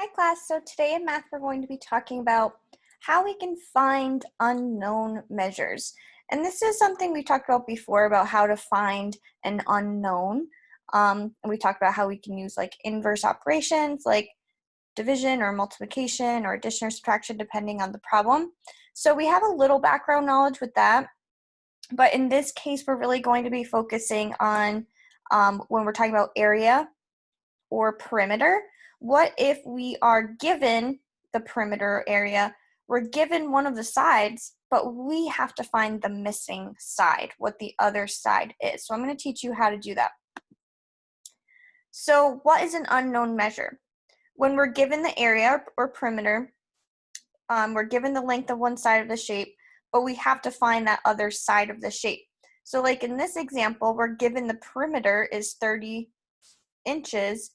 Hi class, so today in math we're going to be talking about how we can find unknown measures. And this is something we talked about before about how to find an unknown. And we talked about how we can use like inverse operations like division or multiplication or addition or subtraction depending on the problem. So we have a little background knowledge with that, but in this case we're really going to be focusing on when we're talking about area or perimeter. What if we are given the perimeter area, we're given one of the sides, but we have to find the missing side, what the other side is. So I'm going to teach you how to do that. So what is an unknown measure? When we're given the area or perimeter, we're given the length of one side of the shape, but we have to find that other side of the shape. So like in this example, we're given the perimeter is 30 inches,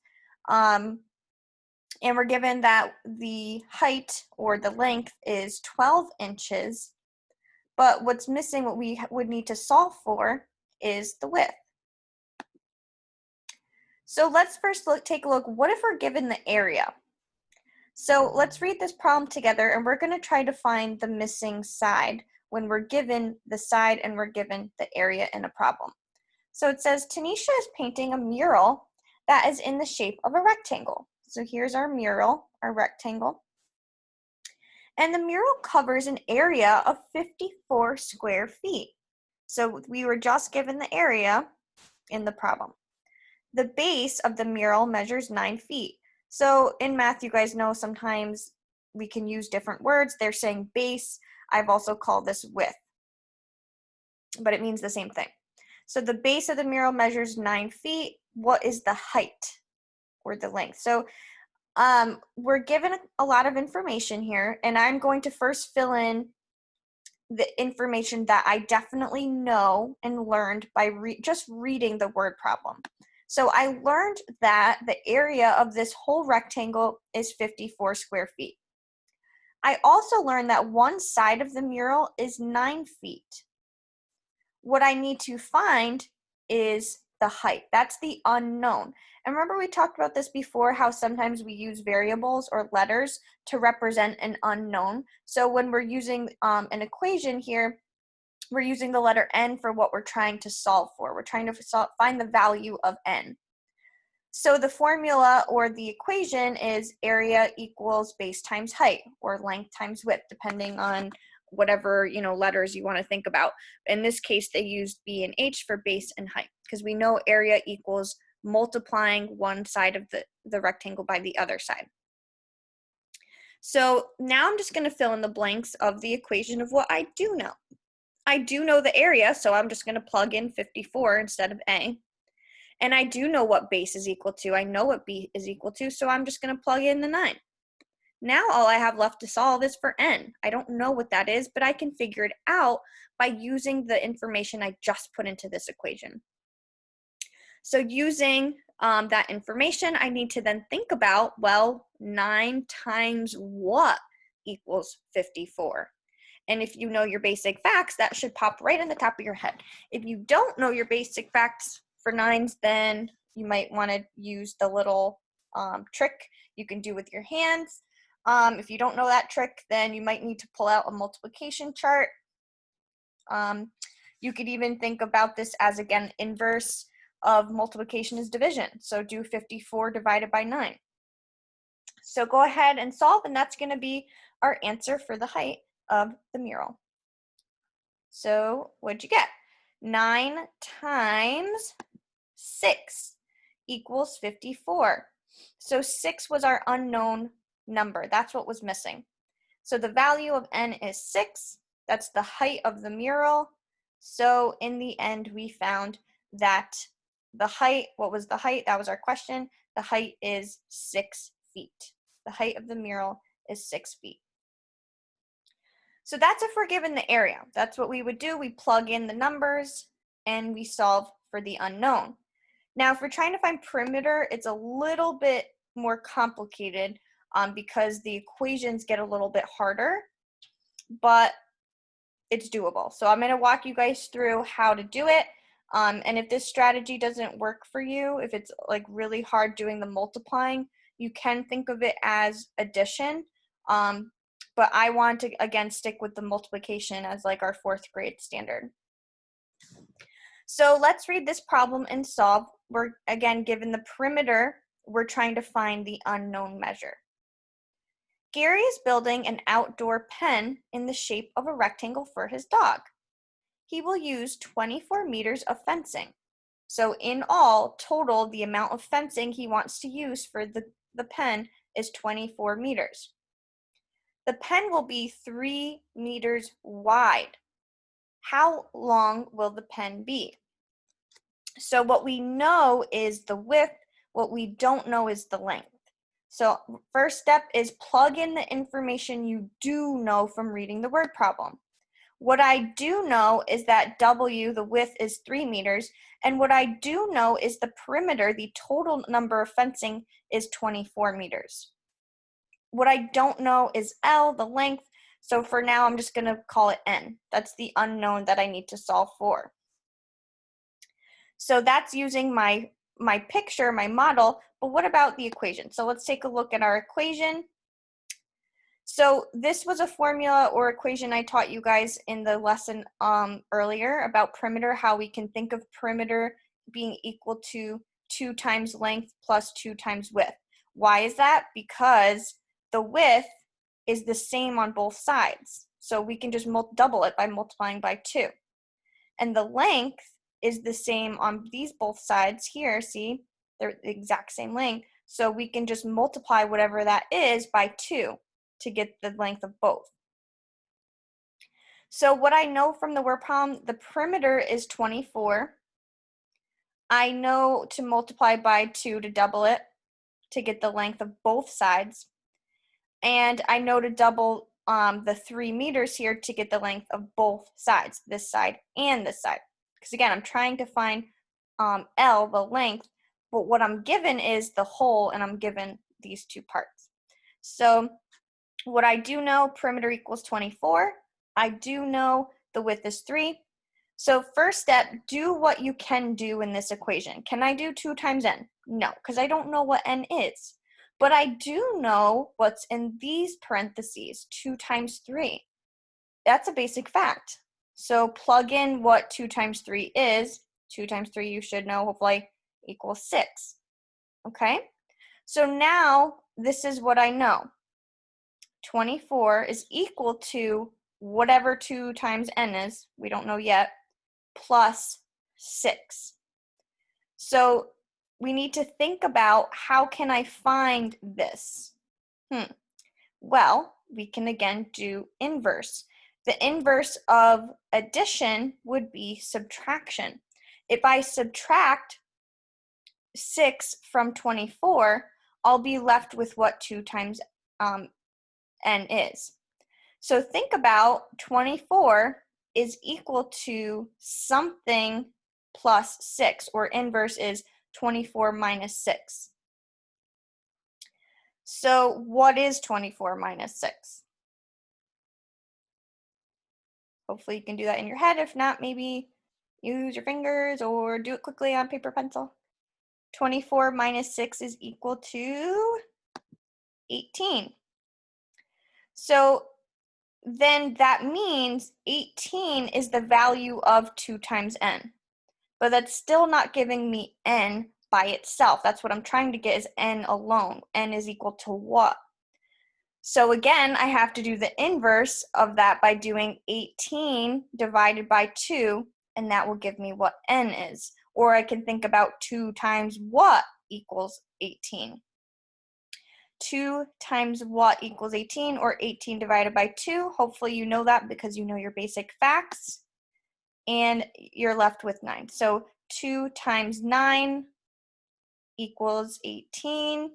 and we're given that the height or the length is 12 inches, but what's missing, what we would need to solve for, is the width. So let's first take a look, what if we're given the area? So let's read this problem together, and we're going to try to find the missing side when we're given the side and we're given the area in a problem. So it says, Tanisha is painting a mural that is in the shape of a rectangle. So here's our mural, our rectangle. And the mural covers an area of 54 square feet. So we were just given the area in the problem. The base of the mural measures 9 feet. So in math, you guys know sometimes we can use different words. They're saying base. I've also called this width, but it means the same thing. So the base of the mural measures 9 feet. What is the height or the length? So we're given a lot of information here, and I'm going to first fill in the information that I definitely know and learned by just reading the word problem. So I learned that the area of this whole rectangle is 54 square feet. I also learned that one side of the mural is 9 feet. What I need to find is the height. That's the unknown. And remember we talked about this before, how sometimes we use variables or letters to represent an unknown. So when we're using an equation here, we're using the letter n for what we're trying to solve for. We're trying to find the value of n. So the formula or the equation is area equals base times height, or length times width, depending on whatever letters you want to think about. In this case, they used B and H for base and height, because we know area equals multiplying one side of the rectangle by the other side. So now I'm just going to fill in the blanks of the equation of what I do know. I do know the area, so I'm just going to plug in 54 instead of A. And I do know what base is equal to. I know what B is equal to, so I'm just going to plug in the 9. Now all I have left to solve is for n. I don't know what that is, but I can figure it out by using the information I just put into this equation. So using that information, I need to then think about, well, 9 times what equals 54? And if you know your basic facts, that should pop right in the top of your head. If you don't know your basic facts for 9s, then you might want to use the little trick you can do with your hands. If you don't know that trick, then you might need to pull out a multiplication chart. You could even think about this as, again, inverse of multiplication is division. So do 54 divided by 9. So go ahead and solve, and that's going to be our answer for the height of the mural. So what'd you get? 9 times 6 equals 54. So 6 was our unknown number. That's what was missing. So the value of n is 6. That's the height of the mural. So in the end, we found that the height, what was the height? That was our question. The height is 6 feet. The height of the mural is 6 feet. So that's if we're given the area. That's what we would do. We plug in the numbers and we solve for the unknown. Now, if we're trying to find perimeter, it's a little bit more complicated because the equations get a little bit harder, but it's doable. So I'm going to walk you guys through how to do it. And if this strategy doesn't work for you, if it's like really hard doing the multiplying, You can think of it as addition, but I want to, again, stick with the multiplication as like our 4th grade standard. So let's read this problem and solve. We're, again, given the perimeter, we're trying to find the unknown measure. Gary is building an outdoor pen in the shape of a rectangle for his dog. He will use 24 meters of fencing. So in all, total, the amount of fencing he wants to use for the pen is 24 meters. The pen will be 3 meters wide. How long will the pen be? So what we know is the width, what we don't know is the length. So first step is plug in the information you do know from reading the word problem. What I do know is that W, the width, is 3 meters, and what I do know is the perimeter, the total number of fencing, is 24 meters. What I don't know is L, the length, so for now I'm just going to call it N. That's the unknown that I need to solve for. So that's using my picture, my model, but what about the equation? So let's take a look at our equation. So this was a formula or equation I taught you guys in the lesson earlier about perimeter, how we can think of perimeter being equal to 2 times length plus 2 times width. Why is that? Because the width is the same on both sides. So we can just double it by multiplying by 2. And the length is the same on these both sides here. See, they're the exact same length. So we can just multiply whatever that is by 2 to get the length of both. So what I know from the word problem, the perimeter is 24. I know to multiply by 2 to double it to get the length of both sides. And I know to double the 3 meters here to get the length of both sides, this side and this side. Because again, I'm trying to find L, the length, but what I'm given is the whole, and I'm given these 2 parts. So what I do know, perimeter equals 24. I do know the width is 3. So first step, do what you can do in this equation. Can I do 2 times n? No, because I don't know what n is. But I do know what's in these parentheses, 2 times 3. That's a basic fact. So plug in what 2 times 3 is. 2 times 3, you should know, hopefully, equals 6. Okay? So now, this is what I know. 24 is equal to whatever 2 times n is, we don't know yet, plus 6. So we need to think about how can I find this? Well, we can again do inverse. The inverse of addition would be subtraction. If I subtract 6 from 24, I'll be left with what 2 times n is. So think about 24 is equal to something plus 6, or inverse is 24 minus 6. So what is 24 minus 6? Hopefully you can do that in your head. If not, maybe use your fingers or do it quickly on paper pencil. 24 minus 6 is equal to 18. So then that means 18 is the value of 2 times n. But that's still not giving me n by itself. That's what I'm trying to get is n alone. N is equal to what? So again, I have to do the inverse of that by doing 18 divided by 2, and that will give me what n is. Or I can think about 2 times what equals 18. 2 times what equals 18, or 18 divided by 2. Hopefully you know that because you know your basic facts. And you're left with 9. So 2 times 9 equals 18.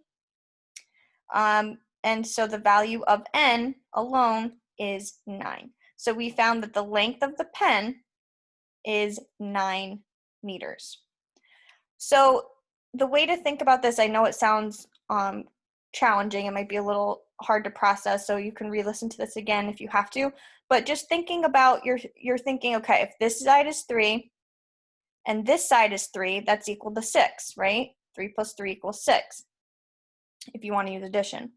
And so the value of n alone is 9. So we found that the length of the pen is 9 meters. So the way to think about this, I know it sounds challenging. It might be a little hard to process, so you can re-listen to this again if you have to. But just thinking about, you're thinking, okay, if this side is 3 and this side is 3, that's equal to 6, right? 3 plus 3 equals 6. if you want to use addition.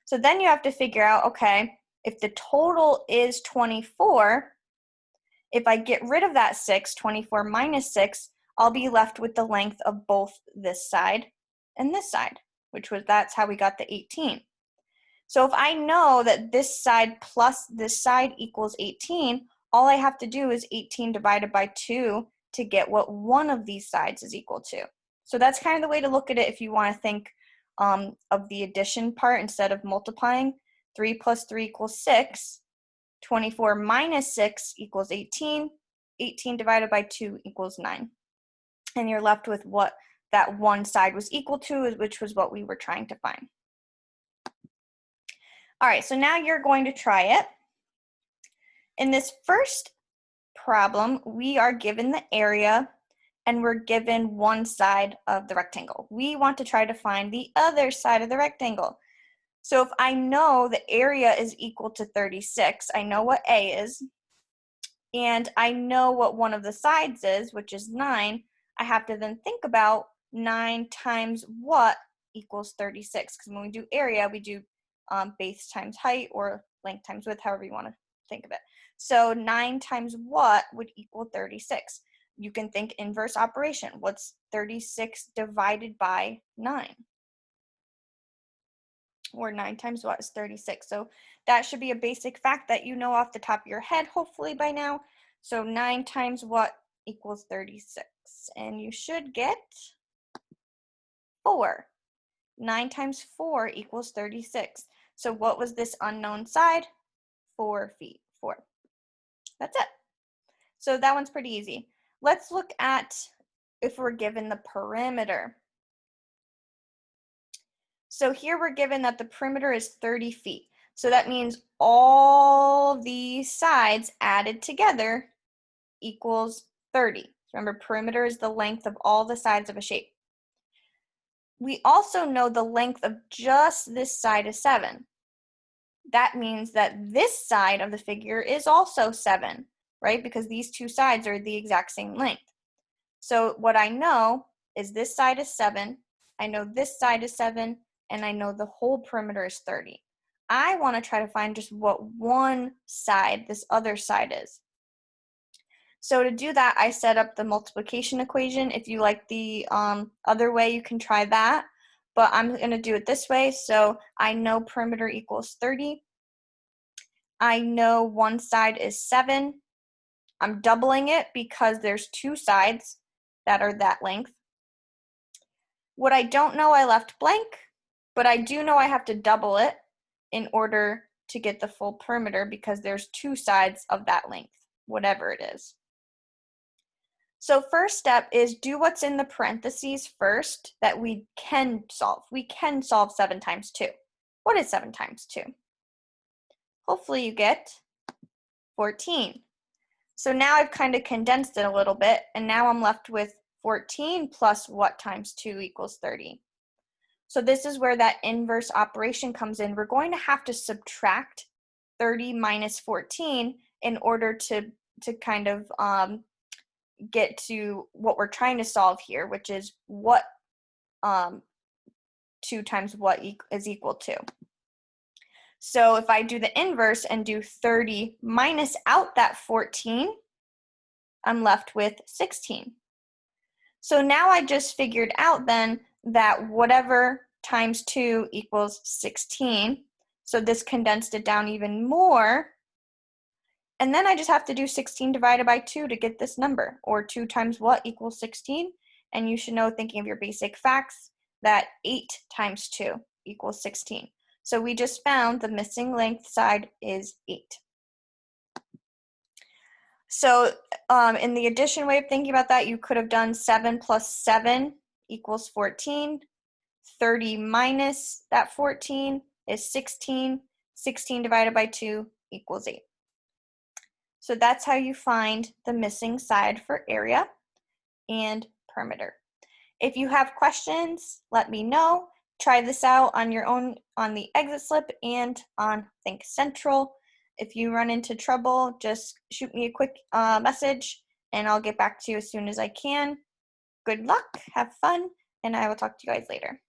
So then you have to figure out, okay, if the total is 24, if I get rid of that 6, 24 minus 6, I'll be left with the length of both this side and this side, that's how we got the 18. So if I know that this side plus this side equals 18, all I have to do is 18 divided by 2 to get what one of these sides is equal to. So that's kind of the way to look at it if you want to think of the addition part instead of multiplying. 3 plus 3 equals 6. 24 minus 6 equals 18. 18 divided by 2 equals 9. And you're left with what that one side was equal to, which was what we were trying to find. All right, so now you're going to try it. In this first problem, we are given the area and we're given one side of the rectangle. We want to try to find the other side of the rectangle. So if I know the area is equal to 36, I know what A is, and I know what one of the sides is, which is 9, I have to then think about 9 times what equals 36, because when we do area, we do base times height or length times width, however you want to think of it. So 9 times what would equal 36? You can think inverse operation. What's 36 divided by 9? Or 9 times what is 36? So that should be a basic fact that you know off the top of your head, hopefully by now. So 9 times what equals 36? And you should get 4. 9 times 4 equals 36. So what was this unknown side? 4 feet. 4. That's it. So that one's pretty easy. Let's look at if we're given the perimeter. So here we're given that the perimeter is 30 feet. So that means all these sides added together equals 30. Remember, perimeter is the length of all the sides of a shape. We also know the length of just this side is 7. That means that this side of the figure is also 7, right? Because these two sides are the exact same length. So what I know is this side is 7, I know this side is 7, and I know the whole perimeter is 30. I want to try to find just what one side, this other side is. So to do that, I set up the multiplication equation. If you like the other way, you can try that. But I'm going to do it this way. So I know perimeter equals 30. I know one side is 7. I'm doubling it because there's two sides that are that length. What I don't know, I left blank, but I do know I have to double it in order to get the full perimeter because there's two sides of that length, whatever it is. So first step is do what's in the parentheses first that we can solve. We can solve 7 times 2. What is 7 times 2? Hopefully you get 14. So now I've kind of condensed it a little bit, and now I'm left with 14 plus what times 2 equals 30. So this is where that inverse operation comes in. We're going to have to subtract 30 minus 14 in order to kind of get to what we're trying to solve here, which is what 2 times what is equal to. So if I do the inverse and do 30 minus out that 14, I'm left with 16. So now I just figured out then that whatever times 2 equals 16. So this condensed it down even more. And then I just have to do 16 divided by 2 to get this number, or 2 times what equals 16. And you should know, thinking of your basic facts, that 8 times 2 equals 16. So we just found the missing length side is 8. So in the addition way of thinking about that, you could have done 7 plus 7 equals 14. 30 minus that 14 is 16. 16 divided by 2 equals 8. So that's how you find the missing side for area and perimeter. If you have questions, let me know. Try this out on your own on the exit slip and on Think Central. If you run into trouble, just shoot me a quick message and I'll get back to you as soon as I can. Good luck, have fun, and I will talk to you guys later.